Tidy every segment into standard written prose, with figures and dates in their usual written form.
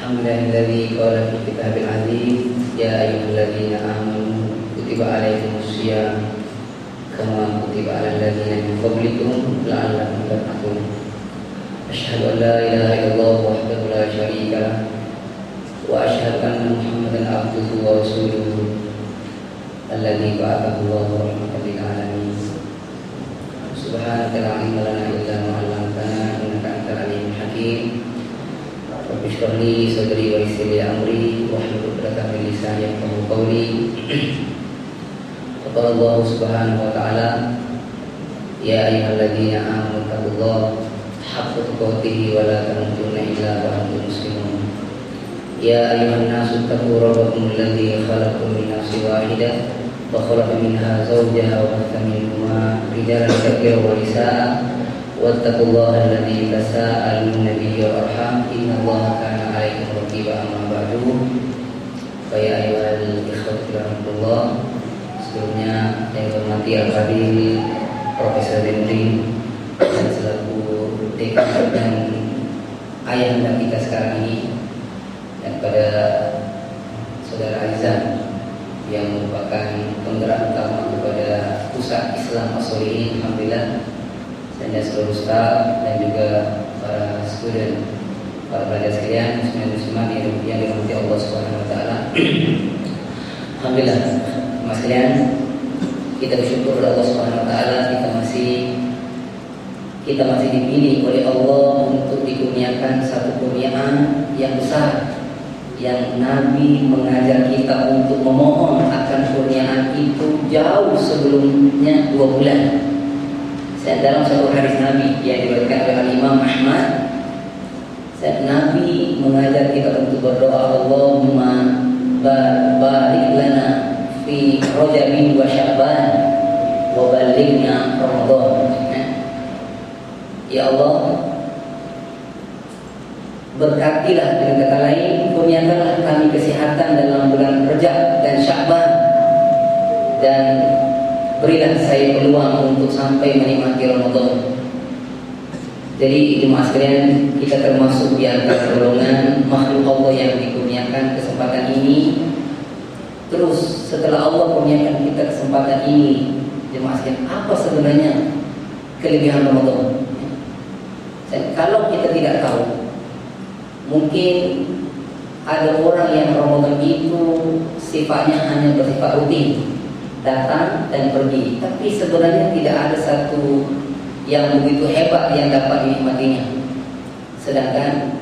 Alhamdulillahilladzi qala fi kitabil aziz ya ayyuhalladzina amanu kutiba alaikumus syiyam kama kutiba alal ladzina min qablikum la'allakum tattaqun. Asyhadu an la ilaha illallah wahdahu la syarika lah wa asyhadu anna Muhammadan abduhu wa rasuluhu alladzi ba'athahu Allahu rahmatan lil alamin. Subhanaka la ilma lana illa ma 'allamtana innaka antal alimul hakim. Rabbi shrah li sadri wa yassir li amri wahlul 'uqdatam min lisani yafqahu qawli. Qala Allah subhanahu wa ta'ala ya ayyuhalladzina amanu taqullaha haqqa tuqatih wa la tamutunna illa wa antum muslimun. Ya ayyuhan nasu taqu rabbakum alladzi khalaqakum min nafsin wahidah wa khalaqa minha zawjaha wa batha minhuma rijalan katsiran wa nisaa'a wattaqullaha alladzi tasaaluna bihi wal arham innallaha kana 'alaikum raqiba. Amma ba'du, fa ya ayyuhal ikhwatu rahmatullah. Sebelumnya yang hormati Al-Fadil Profesor Dendri dan selaku dekan dan ayahanda kita sekarang ini, dan pada saudara Aizan yang merupakan penggerak utama kepada pusat Islam As-Solihin, alhamdulillah, dan seluruh staf dan juga para student, para pelajar sekalian, muslimin muslimat yang dirahmati Allah Subhanahu wa taala. Alhamdulillah, Mas sekalian, kita bersyukur kepada Allah Subhanahu wa taala kita masih dipilih oleh Allah untuk dikurniakan satu kurniaan yang besar, yang Nabi mengajar kita untuk memohon akan kurniaan itu jauh sebelumnya 2 bulan. Dalam satu hadis Nabi yang diriwayatkan oleh Imam Ahmad, Nabi mengajar kita untuk berdoa, Allahumma barik lana fi Rajabin wa Sya'ban wa ballighna Ramadan. Ya Allah, berkatilah, dengan kata lain, kurniakanlah kami kesehatan dalam bulan Rajab dan Sya'ban, dan berilah saya peluang untuk sampai menikmati Ramadan. Jadi jemaah sekalian, kita termasuk di antara golongan makhluk Allah yang dikurniakan kesempatan ini. Terus setelah Allah kurniakan kita kesempatan ini, jemaah sekalian, apa sebenarnya kelebihan Ramadan? Dan kalau kita tidak tahu, mungkin ada orang yang Ramadan itu sifatnya hanya bersifat rutin, datang dan pergi, tapi sebenarnya tidak ada satu yang begitu hebat yang dapat dinikmatinya. Sedangkan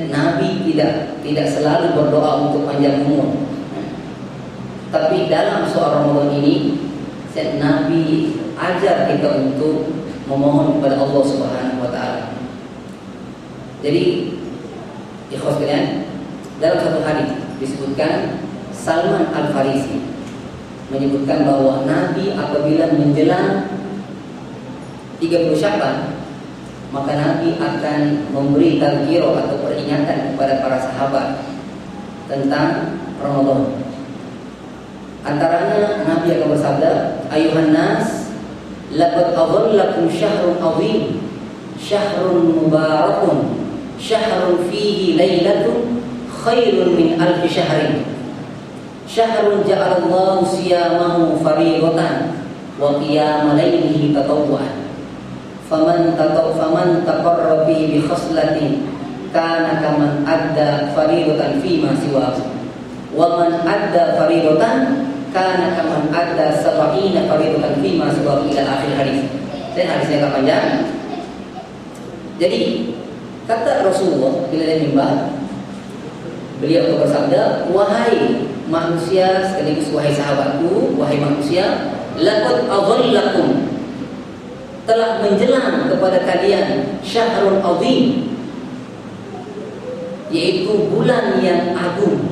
Nabi tidak selalu berdoa untuk panjang umur, tapi dalam soal Ramadan ini Nabi ajar kita untuk memohon kepada Allah Subhanahu wa taala. Jadi ikhwas sekalian, dalam satu hadis disebutkan Salman Al-Farisi menyebutkan bahwa Nabi apabila menjelang 30 Sya'ban, maka Nabi akan memberi tazkirah atau peringatan kepada para sahabat tentang Ramadan. Antaranya Nabi akan bersabda, ayuhan nas, laqad adhallakum syahrun 'azim, syahrun mubarakun, syahrun fihi lailatun khairun min alfi syahrin, syahrun ja'alallahu siyamahu fariidatan wa qiyama lailihi tatawwu'an, faman taqarraba bihi bi khaslatin kana kaman adda fariidatan fi ma siwahu, wa man adda fariidatan kana kaman adda sab'ina fariidatan fi ma siwahu ila akhir hadis. Dan hadisnya agak panjang. Jadi kata Rasulullah bila dia mimbar, beliau bersabda, wahai manusia sekaligus wahai sahabatku, wahai manusia, laqad adhallakum, telah menjelang kepada kalian syahrul azim, yaitu bulan yang agung,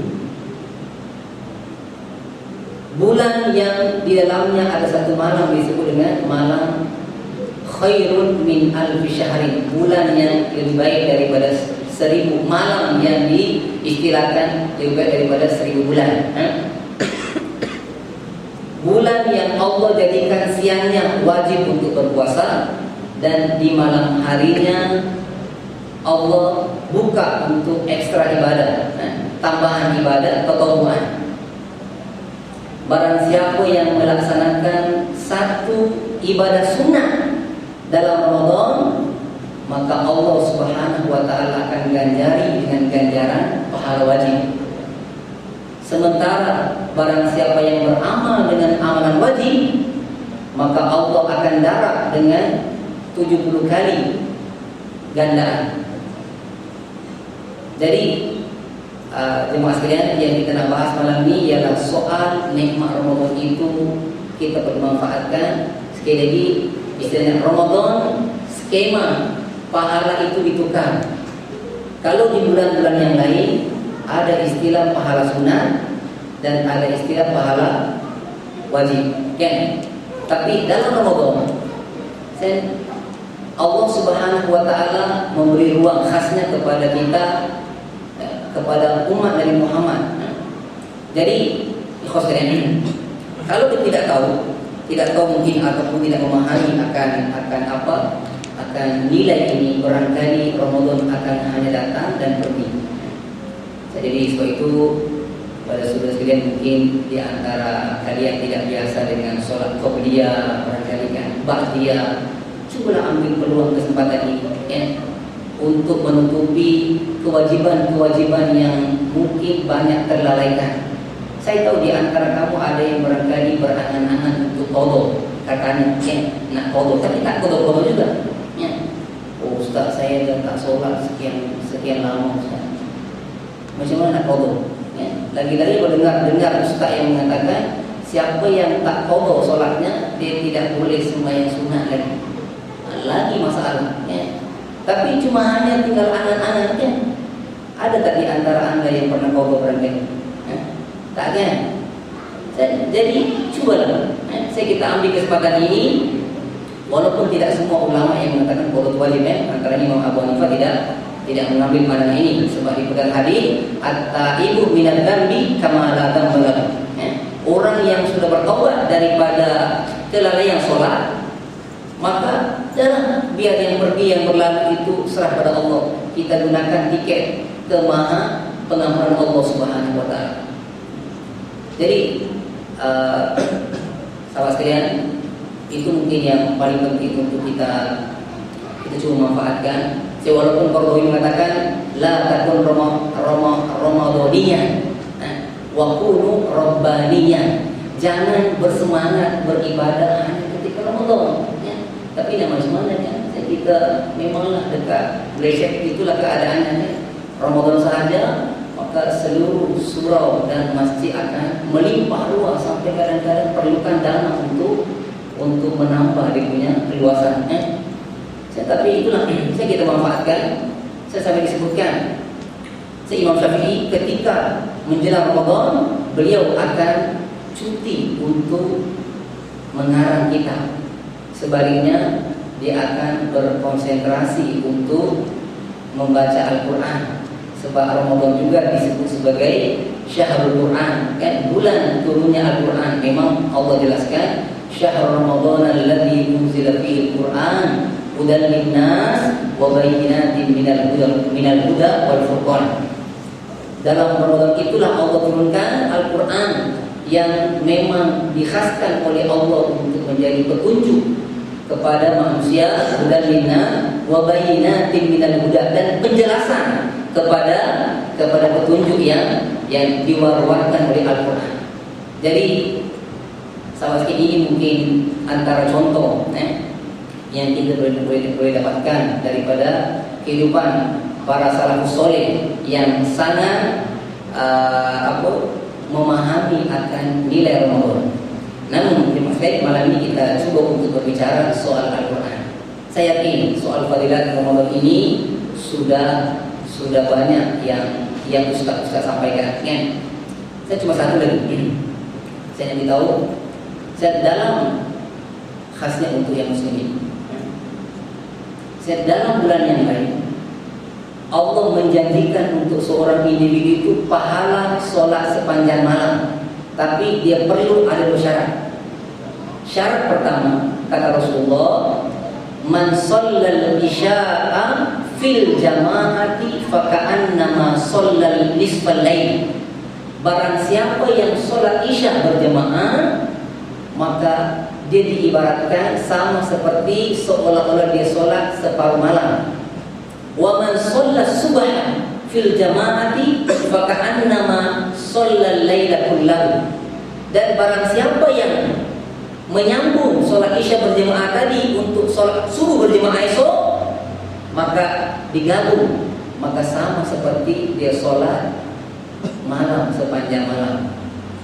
bulan yang di dalamnya ada satu malam disebut dengan malam khairun min alfi syahrin, bulan yang lebih baik daripada 1000 malam, yang diistilahkan lebih baik daripada 1000 bulan. Bulan yang Allah jadikan siangnya wajib untuk berpuasa, dan di malam harinya Allah buka untuk ekstra ibadah, tambahan ibadah tatawuan. Barang siapa yang melaksanakan satu ibadah sunnah dalam Ramadan, maka Allah Subhanahu wa taala akan ganjari dengan ganjaran pahala wajib. Sementara barang siapa yang beramal dengan amalan wajib, maka Allah akan darab dengan 70 kali gandaan. Jadi jemaah sekalian, yang kita nak bahas malam ini ialah soal nikmat Ramadan itu kita bermanfaatkan. Sekali lagi, istilahnya Ramadan skema pahala itu ditukar. Kalau di bulan-bulan yang lain ada istilah pahala sunnah dan ada istilah pahala wajib, kan? Tapi dalam Ramadan, Allah Subhanahu wa taala memberi ruang khasnya kepada kita, kepada umat Nabi Muhammad. Jadi, ikhwas sekalian, kalau kita tidak tahu mungkin ataupun tidak memahami akan nilai ini, barangkali Ramadan akan hanya datang dan pergi. Jadi sebab itu pada saudara sekalian, mungkin di antara kalian tidak biasa dengan solat qabliyah, barangkali kan ba'diyah, cubalah ambil peluang kesempatan ini, ya, untuk menutupi kewajiban-kewajiban yang mungkin banyak terlalaikan. Saya tahu di antara kamu ada yang barangkali berangan-angan untuk qadha, katanya nak qadha, tapi tak qadha juga. Ya. Oh, Ustaz, saya dah tak solat sekian lama, Ustaz. Macam mana nak qadha? Ya. Lagi-lagi dengar Ustaz yang mengatakan siapa yang tak qadha solatnya, dia tidak boleh sembahyang sunat lagi masalah. Ya. Tapi cuma hanya tinggal angan-angan, ya. Ada tak di antara anda yang pernah qadha barangkali? Tak kan? Jadi cubalah, kita ambil kesempatan ini. Walaupun tidak semua ulama yang mengatakan qadha wajib, antaranya Imam Abu Hanifah tidak mengambil pandangan ini, sebab di pegang hadis at-taibu minadz dzambi kama la dzamba lahu. Orang yang sudah bertaubat daripada kelalaian solat, maka jangan biar yang pergi, yang berlalu itu serah pada Allah. Kita gunakan tiket ke maha pengampunan Allah Subhanahu wa taala. Jadi sahabat sekalian, itu mungkin yang paling penting untuk kita coba manfaatkan. Walaupun Qardawi mengatakan la takun ramadhaniyah wa kunu rabbaniyah. Jangan bersemangat beribadah hanya ketika Ramadan, ya. Tapi nak macam mana kan? Kita memanglah dekat Malaysia, itulah keadaannya, ya. Ramadan sahaja maka seluruh surau dan masjid akan melimpah ruah sampai kadang-kadang perlukan dana untuk menambah dia punya keluasan. Tapi itulah kita manfaatkan. Saya sampai disebutkan, Imam Syafi'i ketika menjelang Ramadan, beliau akan cuti untuk mengarang kitab. Sebaliknya dia akan berkonsentrasi untuk membaca Al-Quran. Sebab Ramadan juga disebut sebagai Syahrul Quran, kan, bulan turunnya Al-Quran. Memang Allah jelaskan Syahrul Ramadan alladzi unzila fihi Al-Quran hudan linnas wa bayyinatin minal huda wal furqan. Dalam Ramadan itulah Allah turunkan Al-Quran yang memang dikhaskan oleh Allah untuk menjadi petunjuk kepada manusia, hudan linnas wa bayyinatin minal huda, dan penjelasan kepada petunjuk yang diwar-warkan oleh Al-Quran. Jadi sahabat ini mungkin antara contoh yang kita boleh dapatkan daripada kehidupan para salafus soleh yang sangat memahami akan nilai Ramadan. Namun malam ini kita coba untuk berbicara soal Al-Quran. Saya yakin soal fadilat Ramadan ini sudah banyak yang Ustaz sampaikan, kan? Saya cuma satu lagi. Saya ingin tahu, dalam khasnya untuk yang muslimin, dalam bulan yang lain Allah menjanjikan untuk seorang individu itu pahala solat sepanjang malam, tapi dia perlu ada dua syarat. Syarat pertama, kata Rasulullah, man shallal isya'a fil jama'ati faka'annama shallal nisfal lail. Barang siapa yang sholat isya berjamaah, maka dia diibaratkan sama seperti seolah-olah dia sholat separuh malam. Wa man shalla subha fil jama'ati faka'annama shallal laila kullahu. Dan barang siapa yang menyambung sholat isya berjamaah tadi untuk sholat subuh berjamaah esok, maka digabung, maka sama seperti dia sholat malam sepanjang malam.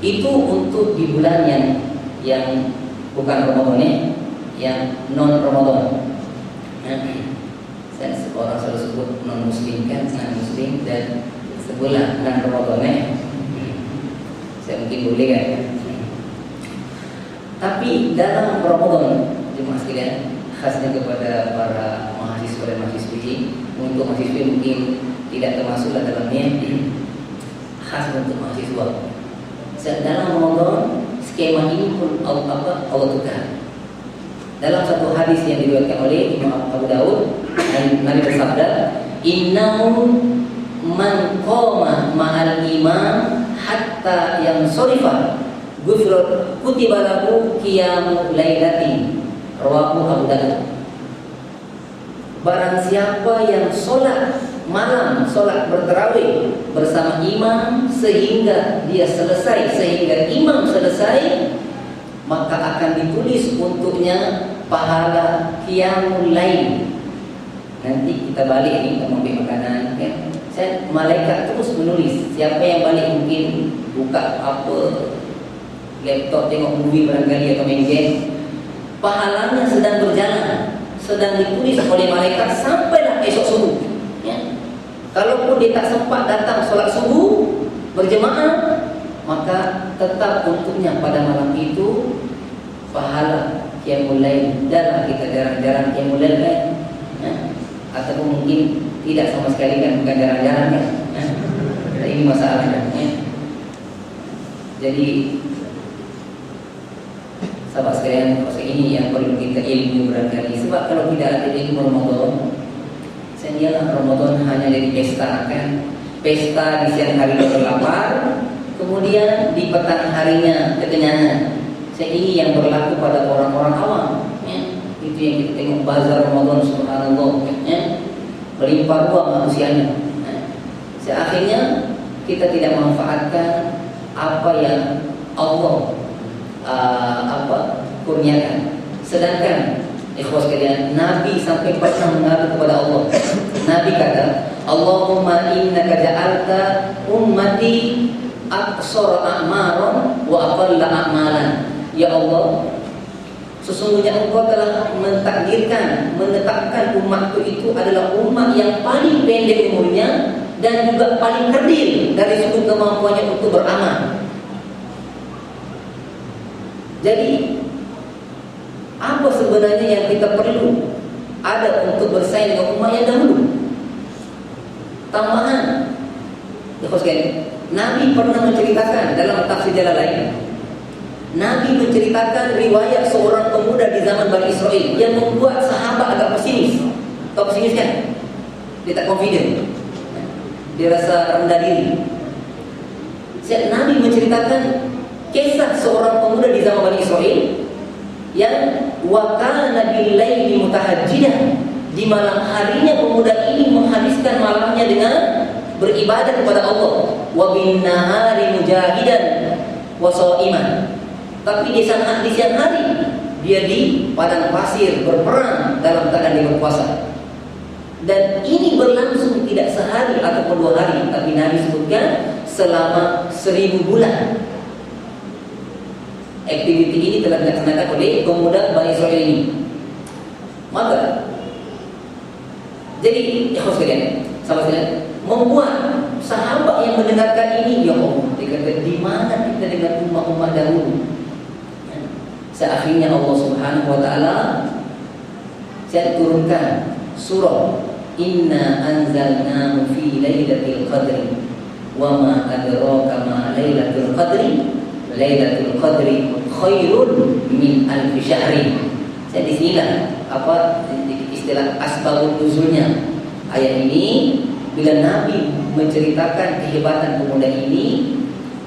Itu untuk di bulan yang bukan Ramadan, yang non Ramadan. Saya orang selalu sebut non Muslim kan, non Muslim dan sebulan non Ramadan. Saya mungkin boleh kan. Tapi dalam Ramadan, jemaah sekalian, khasnya kepada para mahasiswa dan mahasiswi, untuk mahasiswa mungkin tidak termasuk dalamnya, khas untuk mahasiswa. Dalam Ramadan skema ini pun Allah tukar. Dalam satu hadis yang diriwayatkan oleh Imam Abu Daud, Nabi bersabda, "Innahu man qama ma'al imam hatta yansarifa ghufira kutiba lahu qiyamul lailati." Rawahu Abu Daud. Barang siapa yang sholat malam, sholat bertarawih bersama imam sehingga dia selesai, sehingga imam selesai, maka akan ditulis untuknya pahala qiyamul lail. Nanti kita balik nih, kita ambil makanan kan? Malaikat terus menulis. Siapa yang balik mungkin buka apa laptop, tengok movie barangkali atau main game, pahalanya sedang berjalan, sedang ditulis oleh malaikat sampailah esok subuh. Kalaupun dia tak sempat datang solat subuh berjemaah, maka tetap untuknya pada malam itu pahala qiyamul lail. Dan kita jarang-jarang qiyamul lail kan? Ataupun mungkin tidak sama sekali kan, bukan jarang-jarang kan? Ini masalahnya. Jadi sahabat sekalian, proses ini yang perlu kita ilmu barangkali. Sebab kalau tidak ada ilmu Ramadan, sehingga Ramadan hanya jadi pesta kan? Pesta di siang hari berlapar, kemudian di petang harinya kekenyangan. Ini yang berlaku pada orang-orang awam. Itu yang kita tengok bazar Ramadan, subhanallah, berlimpah ruah manusianya. Akhirnya kita tidak memanfaatkan apa yang Allah kurniakan. Sedangkan ikhwas sekalian, Nabi sampai pernah mengadu kepada Allah. Nabi kata, Allahumma innaka ja'alta ummati aqsara a'maran wa aqalla a'malan. Ya Allah, sesungguhnya Engkau telah mentakdirkan, menetapkan umatku itu adalah umat yang paling pendek umurnya dan juga paling kerdil dari sudut kemampuannya untuk beramal. Jadi apa sebenarnya yang kita perlu ada untuk bersaing dengan umat yang dahulu? Tambahan, Nabi pernah menceritakan dalam tafsir Jalalain. Nabi menceritakan riwayat seorang pemuda di zaman Bani Israel yang membuat sahabat agak pesimis. Tahu pesimis kan? Dia tak confident. Dia rasa rendah diri. Nabi menceritakan kisah seorang pemuda di zaman Bani Israel yang wakana bil laili mutahajjidan. Di malam harinya pemuda ini menghabiskan malamnya dengan beribadah kepada Allah. Wa bin nahari mujahidan wa shaiman. Tapi di siang hari dia di padang pasir berperang dalam keadaan dia berpuasa. Dan ini berlangsung tidak sehari ataupun 2 hari, tapi Nabi sebutkan selama 1000 bulan. Aktiviti ini telah dilaksanakan oleh pemuda Bani Israel ini. Maka jadi ikhwas sekalian, sahabat sekalian, membuat sahabat yang mendengarkan ini, ya Allah, dikata di mana kita dengan umat-umat dahulu. Akhirnya Allah Subhanahu wa taala turunkan surah Inna anzalnahu fi lailatul qadri wa ma adraka ma lailatul qadri. Lailatul qadri khairun min alf syahri. Jadi sinilah apa istilah asbabun nuzulnya. Ayat ini bila Nabi menceritakan kehebatan pemuda ini,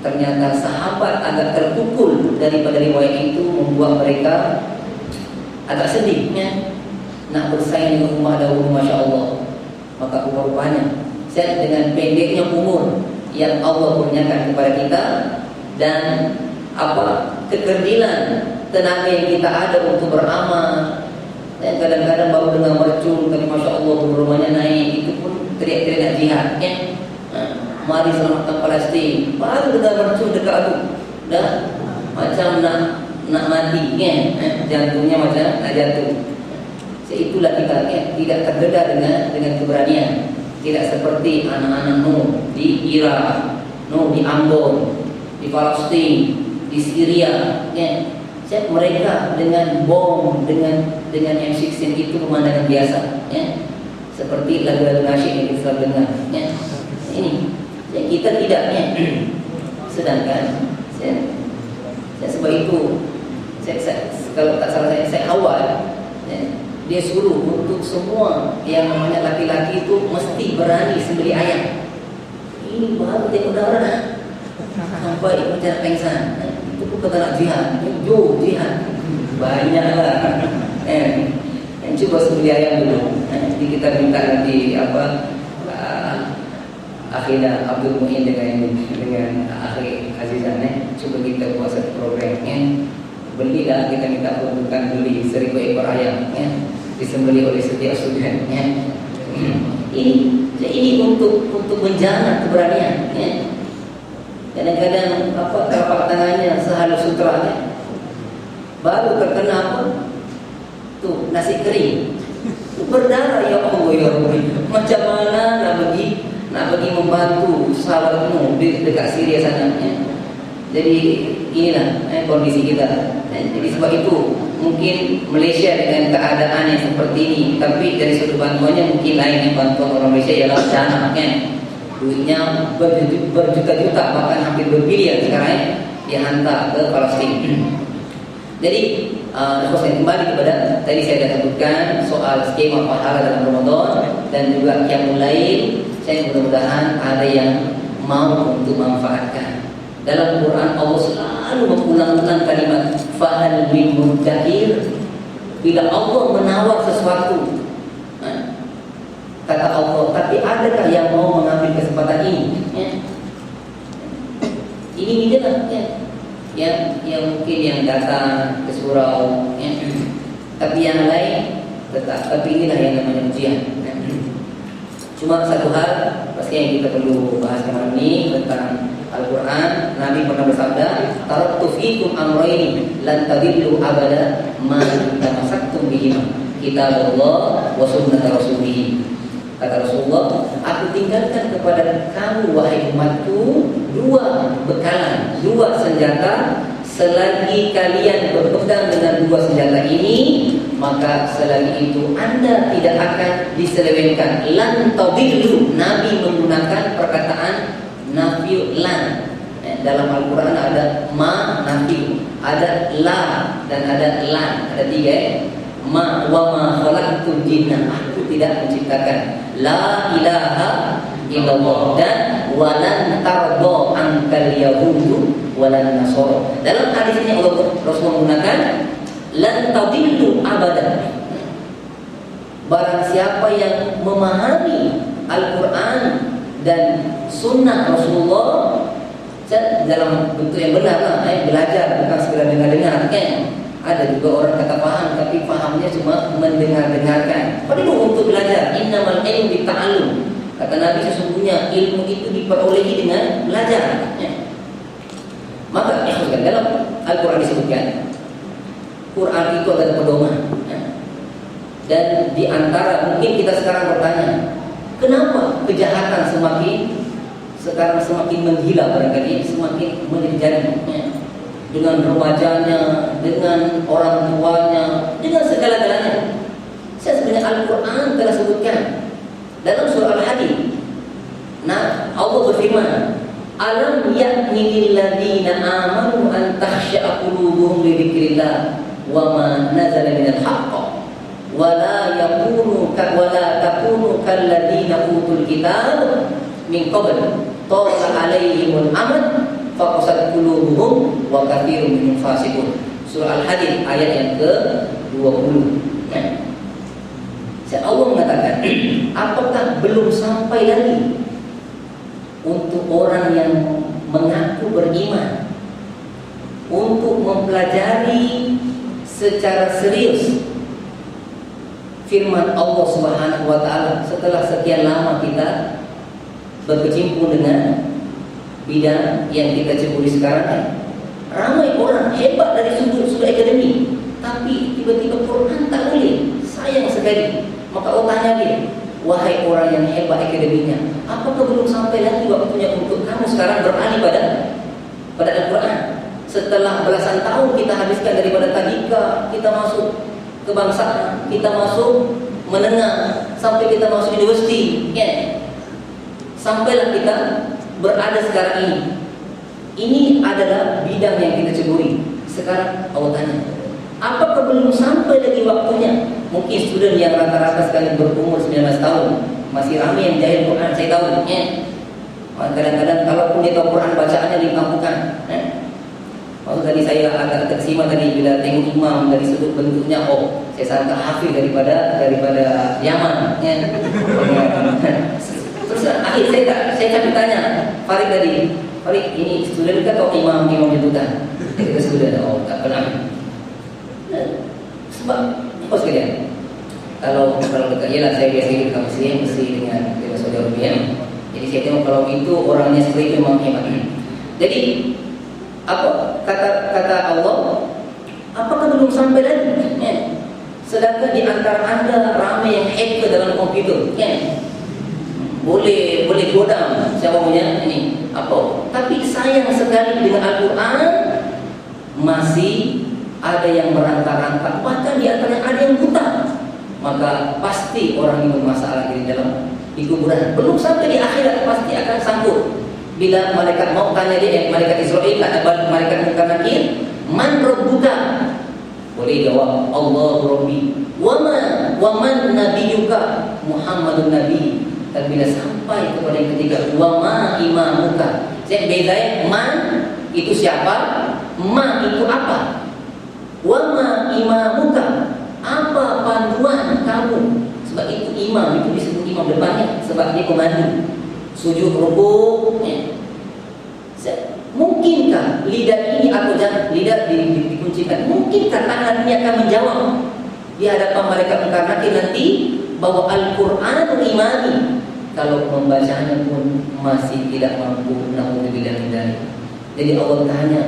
ternyata sahabat agak terpukul daripada riwayat itu, membuat mereka agak sedih nak bersaing dengan Umar dahulu, Masya Allah. Maka rupanya dengan pendeknya umur yang Allah kurniakan kepada kita dan kekerdilan tenaga yang kita ada untuk beramal, dan kadang-kadang baru dengar mercun tadi, Masya Allah, rumahnya naik, itu pun teriak-teriak jihad mari selamatkan Palestin, baru dengar mercun dekat tu dah macam nak mati jantungnya macam nak jatuh. Itulah kita tidak terdedah dengan keberanian, tidak seperti anak-anak Nuh di Irak, Nuh di Ambon, di Palestin, di Syria. Mereka dengan bom, dengan M16 itu pemandangan biasa, seperti lagu-lagu nasyid yang kita selalu dengar. Ini kita tidak, sedangkan sebab itu kalau tak salah saya awal dia suruh untuk semua yang namanya laki-laki itu mesti berani sembelih ayam. Ini baru tengok darah sampai macam pengsan. Itu pun kata nak jihad, jihad banyaklah. Cuba sembelih ayam dulu. Nanti kita minta nanti akhirnya Abdul Muin dengan akhir Azizan, cuba kita buat satu program. Belilah, kita minta bukan beli 1000 ekor ayam disembelih oleh setiap student. Ini untuk menjaga keberanian. Kadang-kadang telapak tangannya sehalus sutra, baru terkena tuh nasi kering berdarah, ya Allah ya Rabbi. Macam mana nak pergi membantu sahabatmu di dekat Syria sana. Jadi inilah kondisi kita. Jadi sebab itu mungkin Malaysia dengan keadaan yang seperti ini, tapi dari sudut bantuannya mungkin lain. Bantuan orang Malaysia ialah dana, duitnya berjuta-juta, bahkan hampir berbilion sekarang dihantar ke Palestin. Jadi saya kembali kepada tadi saya dah sebutkan soal skema pahala dalam Ramadan dan juga qiyamul lail. Saya mudah-mudahan ada yang mau untuk manfaatkan. Dalam Quran Allah selalu mengulang-ulang kalimat fa'al min muddakir. Bila Allah menawar sesuatu, kata Allah, tapi adakah yang mau mengambil kesempatan ini? Ini jelas yang mungkin yang datang ke surau, tapi yang lain tetap. Tapi inilah yang namanya ujian. Cuma satu hal pasti yang kita perlu bahas malam ini tentang Al-Quran. Nabi pernah bersabda, taraktu fikum amrayni lan tadillu abada ma tamassaktum bihima, kitabullah wa sunnat rasulih. Kata Rasulullah, aku tinggalkan kepada kamu wahai umatku dua bekalan, dua senjata. Selagi kalian berpegang dengan dua senjata ini, maka selagi itu anda tidak akan diselewengkan. Lan tadillu, Nabi menggunakan perkataan nafi lan. Dalam Al-Quran ada ma nafi, ada la dan ada lan, ada tiga. Ma wa ma khalaqtul jinna, aku tidak menciptakan. La ilaha illallah dan walan tardo angkal yahudu walan nasara. Dalam hadis ini Rasulullah menggunakan lan tadillu abadan. Barang siapa yang memahami Al-Quran dan sunnah Rasulullah dalam bentuk yang benar, belajar, bukan sekedar dengar-dengar. Ada juga orang kata paham, tapi pahamnya cuma mendengar-dengarkan. Perlu untuk belajar. Innamal ilmu bita'allum. Kata Nabi, sesungguhnya ilmu itu diperolehi dengan belajar. Maka dalam Al-Quran disebutkan, Quran itu adalah pedoman. Dan di antara mungkin kita sekarang bertanya, kenapa kejahatan sekarang semakin menggila, barangkali semakin menjadi dengan remajanya, dengan orang tuanya, dengan segala-galanya. Sebenarnya Al-Quran telah sebutkan dalam surah Al-Hadid. Nah, Allah berfirman, alam ya'ni lilladzina amanu an takhsha'a qulubuhum li dzikrillah wa ma nazala minal haqq wala takunu kalladzina utul kitab min qabl tala alaihimul amad faqasat qulubuhum wa katsirun minhum fasiqun. Surah Al-Hadid ayat yang ke-20. Allah mengatakan, apakah belum sampai lagi untuk orang yang mengaku beriman untuk mempelajari secara serius firman Allah Subhanahu wa taala setelah sekian lama kita berkecimpung dengan bidang yang kita ceburi sekarang. Ramai orang hebat dari sudut akademik, tapi tiba-tiba Quran tak boleh. Sayang sekali. Maka Allah tanya dia, wahai orang yang hebat akademiknya, apakah belum sampai lagi waktunya untuk kamu sekarang beralih pada Al-Quran? Setelah belasan tahun kita habiskan daripada tadika, kita masuk kebangsaan, kita masuk menengah, sampai kita masuk universiti, ya. Sampailah kita berada sekarang ini. Ini adalah bidang yang kita ceburi. Sekarang Allah tanya, apakah belum sampai lagi waktunya? Mungkin student yang rata-rata sekali berumur 19 tahun masih ramai yang jahil Quran, saya tahu, ya. Kadang-kadang kalaupun dia tahu Quran bacaannya dikampukan, ya. Waktu tadi saya agak tersima tadi bila tengok imam dari sudut bentuknya, oh saya sangka hafid daripada Yaman, ya. Terus akhir saya tak bertanya Farid tadi, Farid ini student kan atau imam jemputan? Kita student, oh tak pernah. Sebab apa sekalian? Kalau dekat ialah saya biasa hidup kat Mesir, mesti dengan Saudi Arabia. Jadi saya tengok kalau itu orangnya seperti itu memang hebat. Jadi apa kata Allah? Apakah belum sampai lagi? Ya. Sedangkan di antara anda ramai yang hacker dalam komputer, ya. Boleh godam siapa punya ini apa? Tapi sayang sekali dengan Al-Quran masih ada yang merangkak-rangkak, bahkan di antaranya ada yang buta. Maka pasti orang ini bermasalah di dalam kuburan. Belum sampai di akhirat pasti akan sangkut. Bila malaikat mau tanya dia, malaikat Israel kata malaikat Munkar Nakir, man rabbuka? Boleh jawab, Allahu Rabbi. Wa man nabiyyuka? Muhammadun Nabi. Dan bila sampai kepada yang ketiga, wa ma imamuka? Saya bezain, man itu siapa? Ma itu apa? Wa ma imamuka? Apa panduan kamu? Sebab itu imam, itu disebut imam depannya, sebab dia pemandu. Sujud rukuk, ya. Mungkinkah lidah ini atau jangan lidah dikuncikan? Mungkinkah tangan ini akan menjawab di hadapan malaikat Munkar Nakir nanti bahwa Al-Quran imani? Kalau membacanya pun masih tidak mampu, naudzubillah min dzalik. Jadi Allah tanya,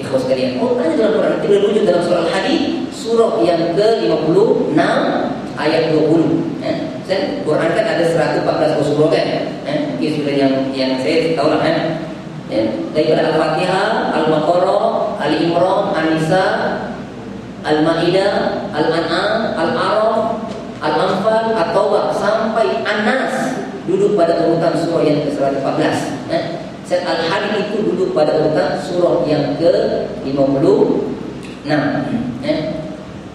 ikhwas sekalian, Allah tanya dalam Quran, kita rujuk dalam surah Al-Hadid, surah yang ke-56 ayat 20. Quran kan ada 114 surah kan? Mungkin sudah yang saya tahu lah kan? Daripada Al-Fatihah, Al-Baqarah, Al-Imran, An-Nisa, Al-Ma'idah, Al-An'am, Al-A'raf, Al-Anfal, At-Taubah sampai An-Nas duduk pada urutan surah yang ke-114. Al-Hadid itu duduk pada urutan surah yang ke-56.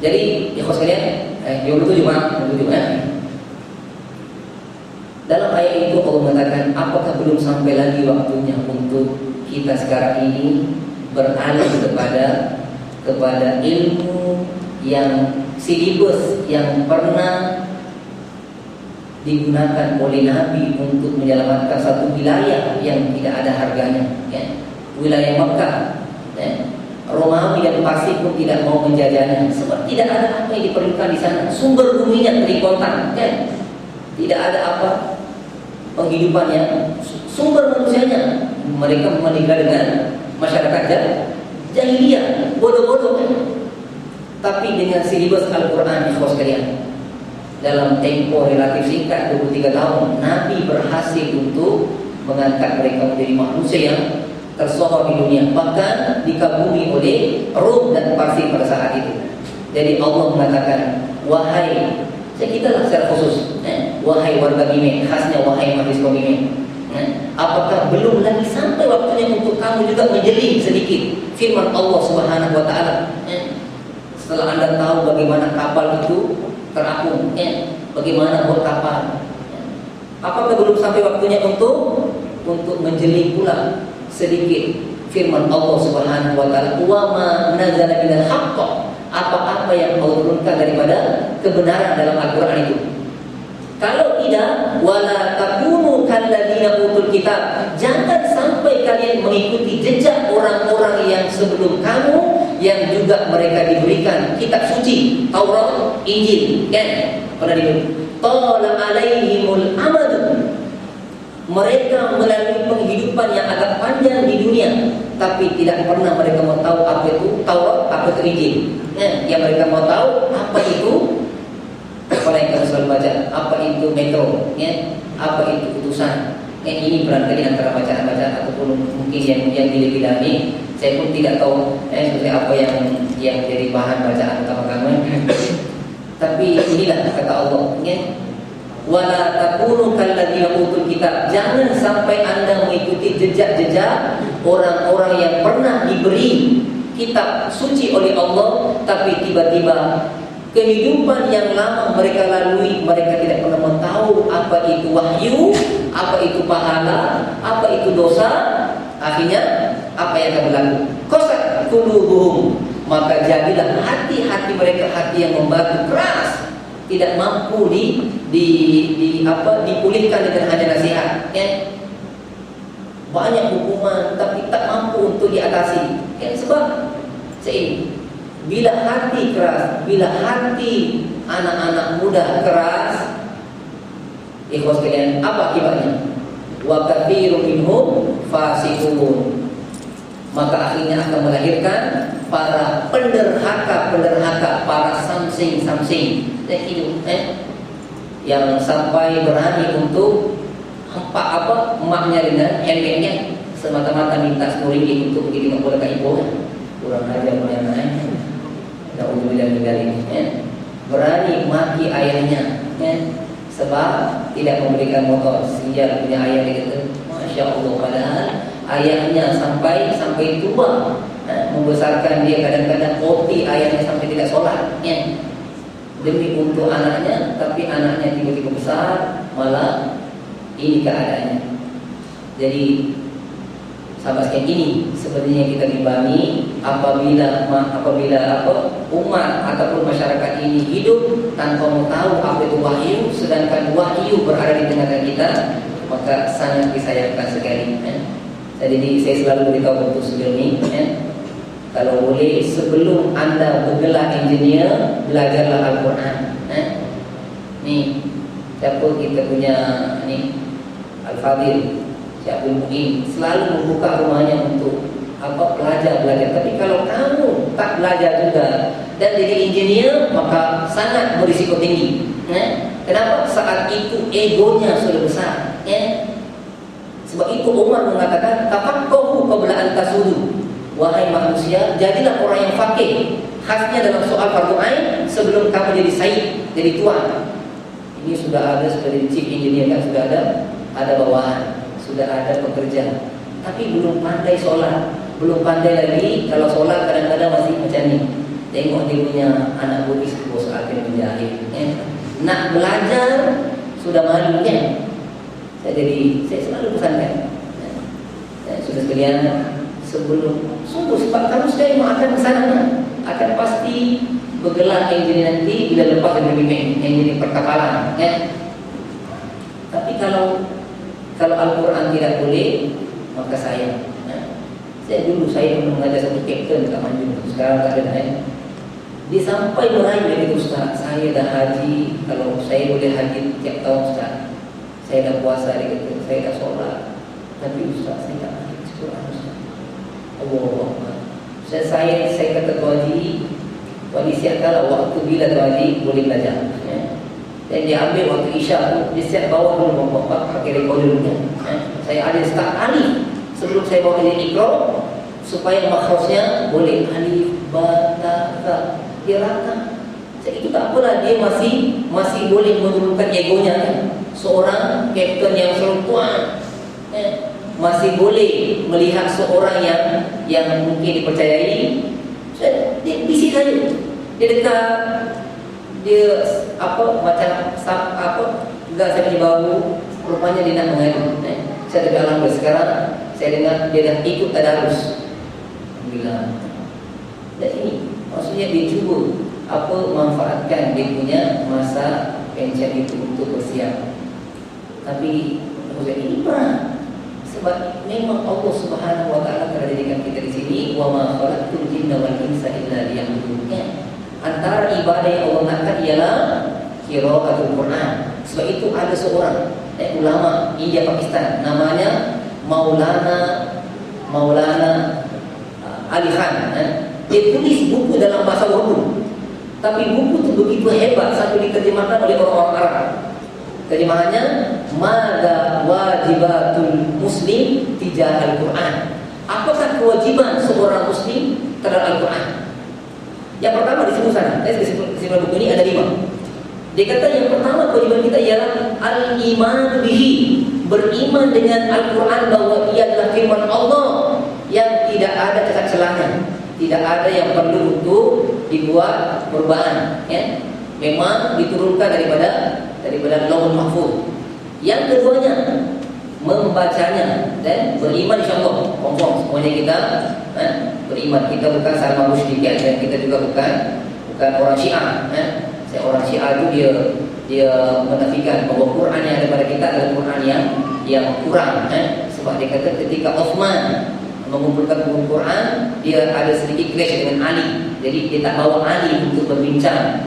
Jadi ikhwas sekalian, 27 maaf, 27 ya. Dalam ayat itu Allah mengatakan, apakah belum sampai lagi waktunya untuk kita sekarang ini beralih kepada ilmu yang silibus yang pernah digunakan oleh Nabi untuk menyelamatkan satu wilayah yang tidak ada harganya, ya. Wilayah Makkah, ya. Romawi dan Persik pun tidak mau menjajahnya sebab tidak ada apa yang diperlukan di sana. Sumber buminya terkontak, kan? Tidak ada apa penghidupannya, sumber manusianya. Mereka menikah dengan masyarakat jahiliyah, bodoh-bodoh. Tapi dengan silibus Al-Quran, ikhwas sekalian, dalam tempo relatif singkat 23 tahun, Nabi berhasil untuk mengangkat mereka menjadi manusia yang tersohor di dunia, bahkan dikagumi oleh Rom dan Persik pada saat itu. Jadi Allah mengatakan, wahai, kita lah secara khusus, wahai warga Mime, khasnya wahai mahasiswa Mime, apakah belum lagi sampai waktunya untuk kamu juga menjeling sedikit firman Allah Subhanahu wa taala? Setelah Anda tahu bagaimana kapal itu terapung, ya. Bagaimana buat kapal? Ya. Apakah belum sampai waktunya untuk menjeli pula sedikit firman Allah Subhanahu wa taala, "Wa ma nazala minal haqq." Apa-apa yang Allah turunkan daripada kebenaran dalam Al-Qur'an itu. Kalau tidak, wala takunu kalladzina utul kitab. Jangan sampai kalian mengikuti jejak orang-orang yang sebelum kamu yang juga mereka diberikan kitab suci, Taurat, Injil, kan? Pernah diberi. Tala alaihimul amadu. Mereka melalui penghidupan yang agak panjang di dunia, tapi tidak pernah mereka mau tahu apa itu Taurat, apa itu Injil. Yang mereka mau tahu apa itu, apa yang kami selalu baca, apa itu metro, apa itu utusan. Ini barangkali antara bacaan-bacaan ataupun mungkin yang dibidani. Saya pun tidak tahu seperti apa yang jadi bahan bacaan utama kami. Tapi inilah kata Allah, wala takunu kalladzina utul kitab. Jangan sampai Anda mengikuti jejak-jejak orang-orang yang pernah diberi kitab suci oleh Allah, tapi tiba-tiba kehidupan yang lama mereka lalui, mereka tidak pernah tahu apa itu wahyu, apa itu pahala, apa itu dosa. Akhirnya apa yang akan berlaku? Qasat qulubuhum. Maka jadilah hati-hati mereka hati yang membatu keras, tidak mampu dipulihkan dengan hanya nasihat, ya. Banyak hukuman tapi tak mampu untuk diatasi, ya. Sebab bila hati keras, bila hati anak-anak muda keras, ikhwas sekalian, apa akibatnya? Wa katsirun minhum fasiqun. Maka akhirnya akan melahirkan para penderhaka, para samsing yang sampai berani untuk emaknya dengan engeknya semata-mata minta 10 ringgit untuk pergi tengok bola kat ibu. Kurang ajar punya anak. Berani maki ayahnya, sebab tidak memberikan motor. Sejak punya ayah dia kata, Masya Allah, padahal ayahnya sampai tua, membesarkan dia, kadang-kadang OT ayahnya sampai tidak sholat, demi untuk anaknya. Tapi anaknya tiba-tiba besar, malah ini keadaannya. Jadi sahabat sekalian, ini sebenarnya kita imbangi apabila umat ataupun masyarakat ini hidup tanpa tahu apa itu wahyu, sedangkan wahyu berada di tengah-tengah kita, maka sangat disayangkan sekali. Jadi saya selalu beritahu untuk sebelum ini, kalau boleh sebelum Anda bergelar engineer, belajarlah Al-Quran. Ni siapa kita punya ni Al-Fadil Syekh Mu'in selalu membuka rumahnya untuk belajar. Tapi kalau kamu tak belajar juga dan jadi engineer, maka sangat berisiko tinggi. Kenapa? Saat itu egonya sudah besar. Sebab itu Umar mengatakan, tafaqahu qabla an tasudu. Wahai manusia, jadilah orang yang faqih. Khasnya dalam soal fardu ain sebelum kamu jadi sayyid, jadi tuan. Ini sudah ada sebagai chief engineer, kan sudah ada bawahan, sudah ada pekerja, tapi belum pandai sholat, belum pandai lagi. Kalau sholat kadang-kadang masih macam ni. Tengok dia punya anak budis bos akhir menjahit. Nak belajar sudah malu, kan? Saya selalu pesankan, sudah sekalian, sebelum sungguh, sebab kamu sudah akan ke sana, akan pasti bergelar engineer nanti bila lepas dari engineer perkapalan, Tapi kalau Al-Quran tidak boleh, maka saya dulu pernah mengajar satu kapten dekat Manjung, sekarang tak ada. Dia sampai merayu dari Ustaz, saya dah haji, kalau saya boleh haji tiap tahun Ustaz, saya dah puasa, dia kata, saya dah solat, tapi Ustaz saya tak haji Quran Ustaz. Allah, saya kata Tuan Haji siapkanlah waktu bila Tuan Haji boleh belajar. Dan dia ambil waktu Isya, dia siap bawa dulu pakai recorder dulu. Saya ada start alif sebelum saya bawa ini ikro, supaya makhrajnya boleh alif, ba, ta, ta. Dia rata. Itu tak apalah, dia masih boleh menurunkan egonya, Seorang kapten yang selalu tuan, masih boleh melihat seorang yang mungkin dipercayai. Dia bisik saja, dia dekat dia macam enggak saya punya bau, rupanya dia nak mengadu. Saya tidak alhamdulillah sekarang saya dengar dia dah ikut tadarus. Alhamdulillah. Dan ini maksudnya dia cuba manfaatkan dia punya masa pensiun itu untuk bersiap. Tapi maksudnya ini sebab memang Allah Subhanahu wa taala telah jadikan kita di sini, wa ma khalaqtul jinna wal insa illa liya'budun. Antara ibadah yang Allah nakkan ialah qiraatul Quran. Sebab itu ada seorang ulama India Pakistan namanya Maulana Ali Khan. Dia tulis buku dalam bahasa Urdu. Tapi buku itu begitu hebat sampai diterjemahkan oleh orang-orang Arab. Terjemahannya, Mada wajibatul muslim tijah Al-Quran. Apakah kewajiban seorang muslim terhadap Al-Quran? Yang pertama disebut sana, disebut buku ini ada 5. Dia kata yang pertama kewajiban kita ialah al-iman bihi, beriman dengan Al-Quran bahwa ia adalah firman Allah yang tidak ada cacat celahnya, tidak ada yang perlu untuk dibuat perubahan. Memang diturunkan daripada Lauhul Mahfuz. Yang keduanya membacanya dan beriman insyaallah. Confirm semuanya kita beriman. Kita bukan sama musyrikin dan kita juga bukan orang Syiah. Saya orang Syiah itu dia menafikan bahawa Quran yang ada pada kita adalah Quran yang kurang. Sebab dia kata ketika Uthman mengumpulkan buku Quran, dia ada sedikit clash dengan Ali. Jadi dia tak bawa Ali untuk berbincang